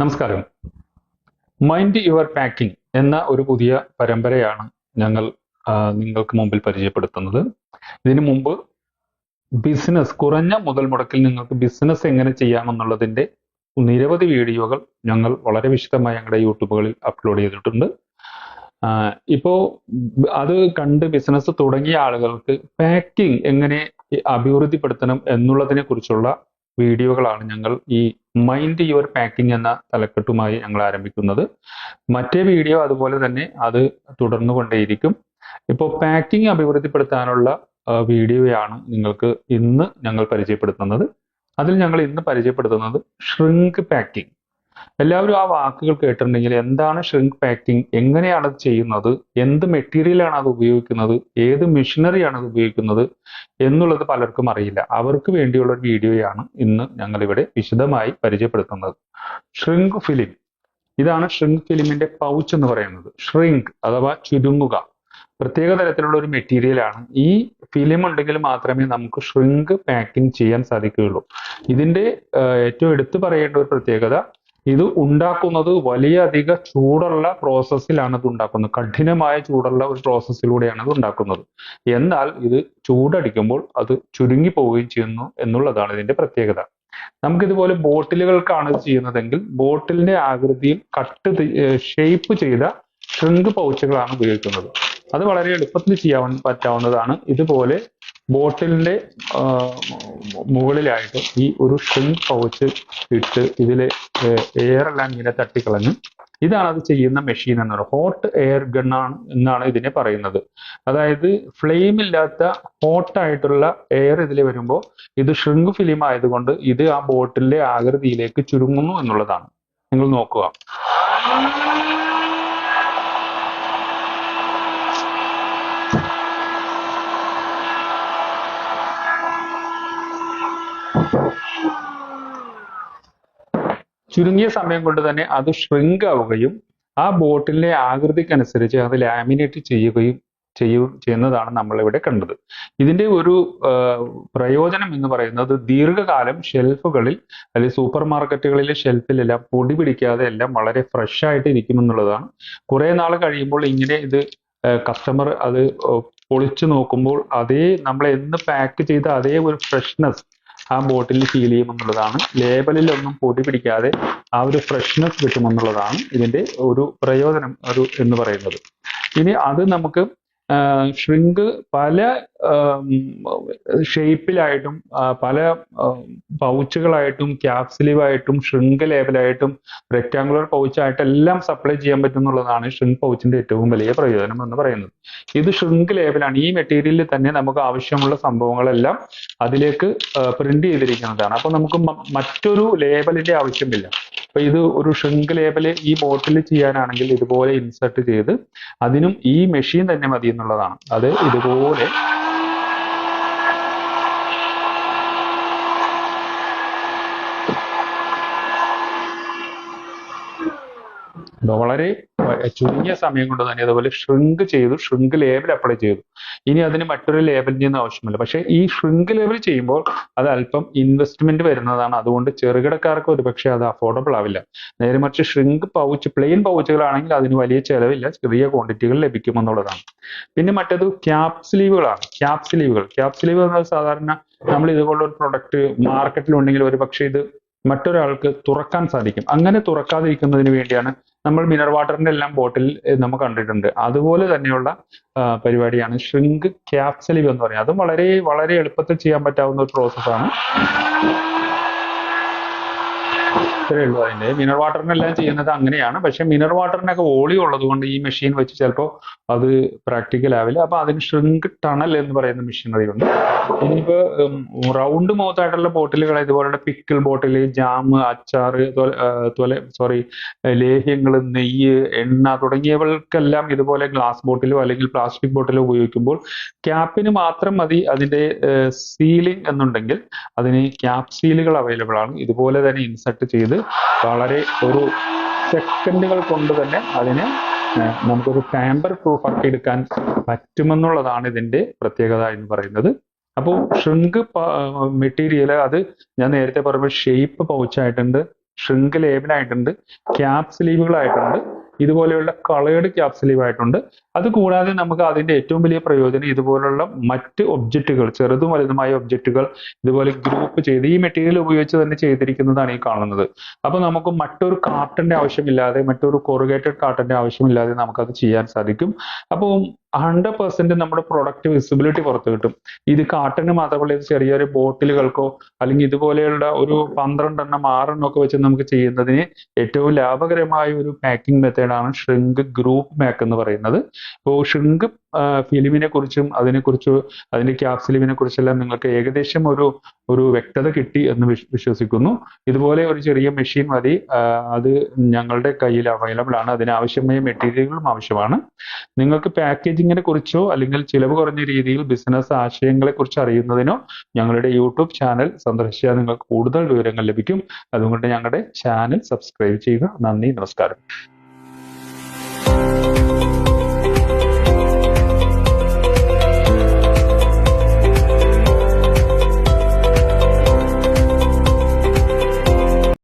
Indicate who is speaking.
Speaker 1: നമസ്കാരം. Mind your packing എന്ന ഒരു പുതിയ പരമ്പരയാണ് ഞങ്ങൾ നിങ്ങൾക്ക് മുമ്പിൽ പരിചയപ്പെടുത്തുന്നത്. ഇതിനു മുമ്പ് കുറഞ്ഞ മുതൽ മുടക്കിൽ നിങ്ങൾക്ക് ബിസിനസ് എങ്ങനെ ചെയ്യാമെന്നുള്ളതിന്റെ നിരവധി വീഡിയോകൾ ഞങ്ങൾ വളരെ വിശദമായി ഞങ്ങളുടെ യൂട്യൂബുകളിൽ അപ്ലോഡ് ചെയ്തിട്ടുണ്ട്. ഇപ്പോ അത് കണ്ട് ബിസിനസ് തുടങ്ങിയ ആളുകൾക്ക് പാക്കിംഗ് എങ്ങനെ അഭിവൃദ്ധിപ്പെടുത്തണം എന്നുള്ളതിനെ കുറിച്ചുള്ള വീഡിയോകളാണ് ഞങ്ങൾ ഈ മൈൻഡ് യുവർ പാക്കിംഗ് എന്ന തലക്കെട്ടുമായി ഞങ്ങൾ ആരംഭിക്കുന്നത്. മറ്റേ വീഡിയോ അതുപോലെ തന്നെ അത് തുടർന്നു കൊണ്ടേയിരിക്കും. ഇപ്പോൾ പാക്കിംഗ് അഭിവൃദ്ധിപ്പെടുത്താനുള്ള വീഡിയോയാണ് നിങ്ങൾക്ക് ഇന്ന് ഞങ്ങൾ പരിചയപ്പെടുത്തുന്നത്. അതിൽ ഞങ്ങൾ ഇന്ന് പരിചയപ്പെടുത്തുന്നത് ഷ്രിങ്ക് പാക്കിംഗ്. എല്ലാവരും ആ വാക്കുകൾ കേട്ടിട്ടുണ്ടെങ്കിൽ എന്താണ് ഷ്രിങ്ക് പാക്കിംഗ്, എങ്ങനെയാണ് അത് ചെയ്യുന്നത്, എന്ത് മെറ്റീരിയലാണ് അത് ഉപയോഗിക്കുന്നത്, ഏത് മെഷീനറിയാണ് അത് ഉപയോഗിക്കുന്നത് എന്നുള്ളത് പലർക്കും അറിയില്ല. അവർക്ക് വേണ്ടിയുള്ള ഒരു വീഡിയോയാണ് ഇന്ന് ഞങ്ങൾ ഇവിടെ വിശദമായി പരിചയപ്പെടുത്തുന്നത്. ഷ്രിങ്ക് ഫിലിം, ഇതാണ് ഷ്രിങ്ക് ഫിലിമിന്റെ പൗച്ച് എന്ന് പറയുന്നത്. ഷ്രിങ്ക് അഥവാ ചുരുങ്ങുക പ്രത്യേക തരത്തിലുള്ള ഒരു മെറ്റീരിയലാണ്. ഈ ഫിലിം ഉണ്ടെങ്കിൽ മാത്രമേ നമുക്ക് ഷ്രിങ്ക് പാക്കിംഗ് ചെയ്യാൻ സാധിക്കുകയുള്ളൂ. ഇതിന്റെ ഏറ്റവും എടുത്തു പറയേണ്ട ഒരു പ്രത്യേകത, ഇത് ഉണ്ടാക്കുന്നത് വലിയധിക ചൂടുള്ള പ്രോസസ്സിലാണ് ഇത് ഉണ്ടാക്കുന്നത്. കഠിനമായ ചൂടുള്ള ഒരു പ്രോസസ്സിലൂടെയാണ് ഇത് ഉണ്ടാക്കുന്നത്. എന്നാൽ ഇത് ചൂടടിക്കുമ്പോൾ അത് ചുരുങ്ങി പോവുകയും ചെയ്യുന്നു എന്നുള്ളതാണ് ഇതിന്റെ പ്രത്യേകത. നമുക്കിതുപോലെ ബോട്ടിലുകൾക്കാണ് ഇത് ചെയ്യുന്നതെങ്കിൽ ബോട്ടിലിന്റെ ആകൃതിയിൽ ഷേപ്പ് ചെയ്ത ഷ്രിങ്ക് പൗച്ചുകളാണ് ഉപയോഗിക്കുന്നത്. അത് വളരെ എളുപ്പത്തിൽ പറ്റാവുന്നതാണ്. ഇതുപോലെ ബോട്ടിലിന്റെ മുകളിലായിട്ട് ഈ ഒരു ഷ്രിങ്ക് പൗച്ച് ഇട്ട് ഇതിലെ എയർ എല്ലാം ഇങ്ങനെ തട്ടിക്കളഞ്ഞ്, ഇതാണ് അത് ചെയ്യുന്ന മെഷീൻ എന്ന് പറയുന്നത്. ഹോട്ട് എയർ ഗൺ എന്നാണ് ഇതിനെ പറയുന്നത്. അതായത് ഫ്ലെയിം ഇല്ലാത്ത ഹോട്ടായിട്ടുള്ള എയർ ഇതിൽ വരുമ്പോൾ ഇത് ഷ്രിങ്ക് ഫിലിം ആയതുകൊണ്ട് ഇത് ആ ബോട്ടിലിന്റെ ആകൃതിയിലേക്ക് ചുരുങ്ങുന്നു എന്നുള്ളതാണ്. നിങ്ങൾ നോക്കുക. ചുരുങ്ങിയ സമയം കൊണ്ട് തന്നെ അത് ഷ്രിങ്ക് ആവുകയും ആ ബോട്ടിലിന്റെ ആകൃതിക്കനുസരിച്ച് അത് ലാമിനേറ്റ് ചെയ്യുന്നതാണ് നമ്മളിവിടെ കണ്ടത്. ഇതിന്റെ ഒരു പ്രയോജനം എന്ന് പറയുന്നത് ദീർഘകാലം ഷെൽഫുകളിൽ അല്ലെങ്കിൽ സൂപ്പർ മാർക്കറ്റുകളിലെ ഷെൽഫിലെല്ലാം പൊടി പിടിക്കാതെ എല്ലാം വളരെ ഫ്രഷ് ആയിട്ട് ഇരിക്കുമെന്നുള്ളതാണ്. കുറെ നാൾ കഴിയുമ്പോൾ ഇങ്ങനെ ഇത് കസ്റ്റമർ അത് പൊളിച്ചു നോക്കുമ്പോൾ അതേ നമ്മൾ എന്ന് പാക്ക് ചെയ്ത അതേ ഒരു ഫ്രഷ്നെസ് ആ ബോട്ടിൽ ഫീൽ ചെയ്യുമെന്നുള്ളതാണ്. ലേബലിലൊന്നും പൊടി പിടിക്കാതെ ആ ഒരു ഫ്രഷ്നെസ് കിട്ടുമെന്നുള്ളതാണ് ഇതിന്റെ ഒരു പ്രയോജനം എന്ന് പറയുന്നത്. ഇനി അത് നമുക്ക് ഷ്രിങ്ക് പല ഷേപ്പിലായിട്ടും പല പൗച്ചുകളായിട്ടും ക്യാപ്സിലീവായിട്ടും ഷ്രിങ്ക് ലേബലായിട്ടും റെക്ടാങ്കുലർ പൗച്ചായിട്ടും എല്ലാം സപ്ലൈ ചെയ്യാൻ പറ്റുന്നുള്ളതാണ് ഷ്രിങ്ക് പൗച്ചിന്റെ ഏറ്റവും വലിയ പ്രയോജനം എന്ന് പറയുന്നത്. ഇത് ഷ്രിങ്ക് ലേബലാണ്. ഈ മെറ്റീരിയലിൽ തന്നെ നമുക്ക് ആവശ്യമുള്ള സംഭവങ്ങളെല്ലാം അതിലേക്ക് പ്രിന്റ് ചെയ്തിരിക്കുന്നതാണ്. അപ്പൊ നമുക്ക് മറ്റൊരു ലേബലിന്റെ ആവശ്യമില്ല. അപ്പൊ ഇത് ഒരു ഷ്രിങ്ക് ലേബൽ ഈ ബോട്ടിൽ ചെയ്യാനാണെങ്കിൽ ഇതുപോലെ ഇൻസെർട്ട് ചെയ്ത് അതിനും ഈ മെഷീൻ തന്നെ മതി എന്നുള്ളതാണ്. അത് ഇതുപോലെ വളരെ ചുരുങ്ങിയ സമയം കൊണ്ട് തന്നെ അതുപോലെ ഷ്രിങ്ക് ലേബൽ അപ്ലൈ ചെയ്തു. ഇനി അതിന് മറ്റൊരു ലേബലിന്റെ ഒന്നും ആവശ്യമില്ല. പക്ഷെ ഈ ഷ്രിങ്ക് ലേബൽ ചെയ്യുമ്പോൾ അത് അല്പം ഇൻവെസ്റ്റ്മെന്റ് വരുന്നതാണ്. അതുകൊണ്ട് ചെറുകിടക്കാർക്ക് ഒരുപക്ഷെ അത് അഫോർഡബിൾ ആവില്ല. നേരെ മറിച്ച് ഷ്രിങ്ക് പൗച്ച് പ്ലെയിൻ പൗച്ചുകളാണെങ്കിൽ അതിന് വലിയ ചെലവില്ല, ചെറിയ ക്വാണ്ടിറ്റികൾ ലഭിക്കുമെന്നുള്ളതാണ്. പിന്നെ മറ്റേത് ക്യാപ്സ്ലീവുകളാണ്. ക്യാപ്സ്ലീവ് എന്നാൽ സാധാരണ നമ്മൾ ഇതുപോലുള്ള ഒരു പ്രൊഡക്റ്റ് മാർക്കറ്റിലുണ്ടെങ്കിൽ ഒരു പക്ഷേ ഇത് മറ്റൊരാൾക്ക് തുറക്കാൻ സാധിക്കും. അങ്ങനെ തുറക്കാതിരിക്കുന്നതിന് വേണ്ടിയാണ് നമ്മൾ മിനറൽ വാട്ടറിന്റെ എല്ലാം ബോട്ടിൽ നമ്മൾ കണ്ടിട്ടുണ്ട്. അതുപോലെ തന്നെയുള്ള പരിപാടിയാണ് ഷ്രിങ്ക് ക്യാപ്സ്ലീവ് എന്ന് പറയുന്നത്. അതും വളരെ വളരെ എളുപ്പത്തിൽ ചെയ്യാൻ പറ്റാവുന്ന ഒരു പ്രോസസ്സാണ്. ഇത്രയേ ഉള്ളൂ. അതിന്റെ മിനറൽ വാട്ടറിനെല്ലാം ചെയ്യുന്നത് അങ്ങനെയാണ്. പക്ഷെ മിനറൽ വാട്ടറിനൊക്കെ വോളിയം ഉള്ളത് കൊണ്ട് ഈ മെഷീൻ വെച്ച് ചിലപ്പോൾ അത് പ്രാക്ടിക്കൽ ആവില്ല. അപ്പൊ അതിന് ഷ്രിങ്ക് ടണൽ എന്ന് പറയുന്ന മെഷീനറി ഉണ്ട്. ഇനിയിപ്പോ റൗണ്ട് മൗത്ത് ആയിട്ടുള്ള ബോട്ടിലുകൾ, ഇതുപോലുള്ള പിക്കിൾ ബോട്ടിൽ, ജാം, അച്ചാർ, ലേഹ്യങ്ങൾ, നെയ്യ്, എണ്ണ തുടങ്ങിയവൾക്കെല്ലാം ഇതുപോലെ ഗ്ലാസ് ബോട്ടിലോ അല്ലെങ്കിൽ പ്ലാസ്റ്റിക് ബോട്ടിലോ ഉപയോഗിക്കുമ്പോൾ ക്യാപ്പിന് മാത്രം മതി അതിന്റെ സീലിംഗ് എന്നുണ്ടെങ്കിൽ അതിന് ക്യാപ് സീലുകൾ അവൈലബിൾ ആണ്. ഇതുപോലെ തന്നെ ഇൻസെർട്ട് ചെയ്ത് വളരെ ഒരു സെക്കൻഡുകൾ കൊണ്ട് തന്നെ അതിനെ നമുക്കൊരു ടാമ്പർ പ്രൂഫ് ആക്കി എടുക്കാൻ പറ്റുമെന്നുള്ളതാണ് ഇതിന്റെ പ്രത്യേകത എന്ന് പറയുന്നത്. അപ്പോൾ ഷ്രിങ്ക് മെറ്റീരിയൽ അത് ഞാൻ നേരത്തെ പറഞ്ഞ ഷേപ്പ് പൗച്ചായിട്ടുണ്ട്, ഷ്രിങ്ക് ലേബിളായിട്ടുണ്ട്, ക്യാപ് സ്ലീവുകളായിട്ടുണ്ട്, ഇതുപോലെയുള്ള കളേർഡ് ക്യാപ് സ്ലീവ് ആയിട്ടുണ്ട്. അത് കൂടാതെ നമുക്ക് അതിന്റെ ഏറ്റവും വലിയ പ്രയോജനം ഇതുപോലുള്ള മറ്റ് ഒബ്ജക്റ്റുകൾ, ചെറുതും വലുതുമായ ഒബ്ജക്റ്റുകൾ ഇതുപോലെ ഗ്രൂപ്പ് ചെയ്ത് ഈ മെറ്റീരിയൽ ഉപയോഗിച്ച് തന്നെ ചെയ്തിരിക്കുന്നതാണ് ഈ കാണുന്നത്. അപ്പൊ നമുക്ക് മറ്റൊരു കാർട്ടന്റെ ആവശ്യമില്ലാതെ, മറ്റൊരു കൊറുഗേറ്റഡ് കാർട്ടന്റെ ആവശ്യമില്ലാതെ നമുക്കത് ചെയ്യാൻ സാധിക്കും. അപ്പോൾ 100% നമ്മുടെ പ്രൊഡക്റ്റ് വിസിബിലിറ്റി പുറത്തു കിട്ടും. ഇത് കാർട്ടന് മാത്രമല്ല, ഇത് ചെറിയൊരു ബോട്ടിലുകൾക്കോ അല്ലെങ്കിൽ ഇതുപോലെയുള്ള ഒരു 12 എണ്ണം 6 എണ്ണം ഒക്കെ വെച്ച് നമുക്ക് ചെയ്യുന്നതിന് ഏറ്റവും ലാഭകരമായ ഒരു പാക്കിംഗ് മെത്തേഡാണ് ഷ്രിങ്ക് ഗ്രൂപ്പ് പാക്ക് എന്ന് പറയുന്നത്. അപ്പോൾ ഷ്രിങ്ക് ഫിലിമിനെ കുറിച്ചും അതിന്റെ ക്യാപ് സ്ലീവിനെ കുറിച്ചെല്ലാം നിങ്ങൾക്ക് ഏകദേശം ഒരു വ്യക്തത കിട്ടി എന്ന് വിശ്വസിക്കുന്നു. ഇതുപോലെ ഒരു ചെറിയ മെഷീൻ മതി, അത് ഞങ്ങളുടെ കയ്യിൽ അവൈലബിൾ ആണ്. അതിനാവശ്യമായ മെറ്റീരിയലുകളും ആവശ്യമാണ്. നിങ്ങൾക്ക് പാക്കേജിങ്ങിനെ കുറിച്ചോ അല്ലെങ്കിൽ ചിലവ് കുറഞ്ഞ രീതിയിൽ ബിസിനസ് ആശയങ്ങളെ കുറിച്ച് അറിയുന്നതിനോ ഞങ്ങളുടെ യൂട്യൂബ് ചാനൽ സന്ദർശിച്ചാൽ നിങ്ങൾക്ക് കൂടുതൽ വിവരങ്ങൾ ലഭിക്കും. അതുകൊണ്ട് ഞങ്ങളുടെ ചാനൽ സബ്സ്ക്രൈബ് ചെയ്യുക. നന്ദി, നമസ്കാരം.